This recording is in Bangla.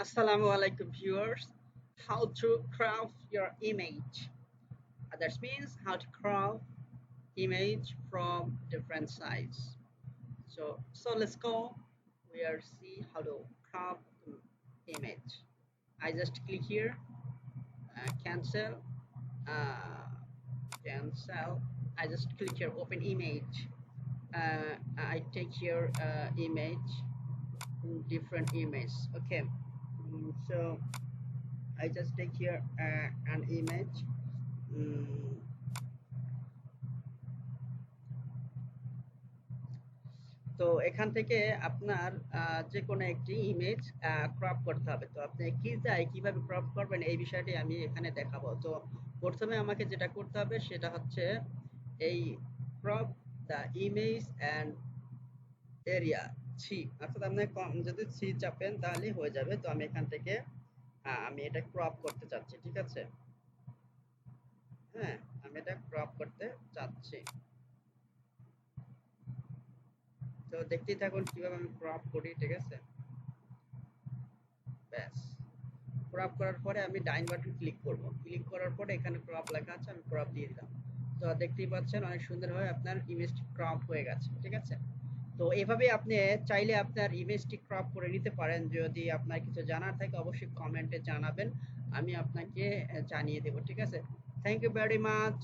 Assalamu alaikum viewers. How to crop your image. That means how to crop image from different size. So let's go. We are see how to crop image. I just click here, cancel, uh, cancel. I just click here, open image. I take here image, different image. Okay. So I just take here an image. Mm, তো এখান থেকে আপনার যে কোনো একটি ইমেজ ক্রপ করতে হবে। তো আপনি কিভাবে ক্রপ করবেন এই বিষয়টি আমি এখানে দেখাবো। তো প্রথমে আমাকে যেটা করতে হবে সেটা হচ্ছে এই crop the image and area see, অর্থাৎ আপনি যদি সি চাপেন তাহলেই হয়ে যাবে। তো আমি এখান থেকে আমি এটা ক্রপ করতে চাচ্ছি, ঠিক আছে? হ্যাঁ, আমি এটা ক্রপ করতে চাচ্ছি। তো দেখতেই থাকুন কিভাবে আমি ক্রপ করি, ঠিক আছে? ব্যাস, ক্রপ করার পরে আমি ডাইন বাটন ক্লিক করব। ক্লিক করার পরে এখানে ক্রপ লেখা আছে, আমি ক্রপ দিয়ে দিলাম। তো দেখতেই পাচ্ছেন অনেক সুন্দরভাবে আপনার ইমেজটি ক্রপ হয়ে গেছে, ঠিক আছে? তো এভাবে আপনি চাইলে আপনার ইমেজটি ক্রপ করে নিতে পারেন। যদি আপনার কিছু জানার থাকে অবশ্যই কমেন্টে জানাবেন, আমি আপনাকে জানিয়ে দেব, ঠিক আছে? Thank you very much.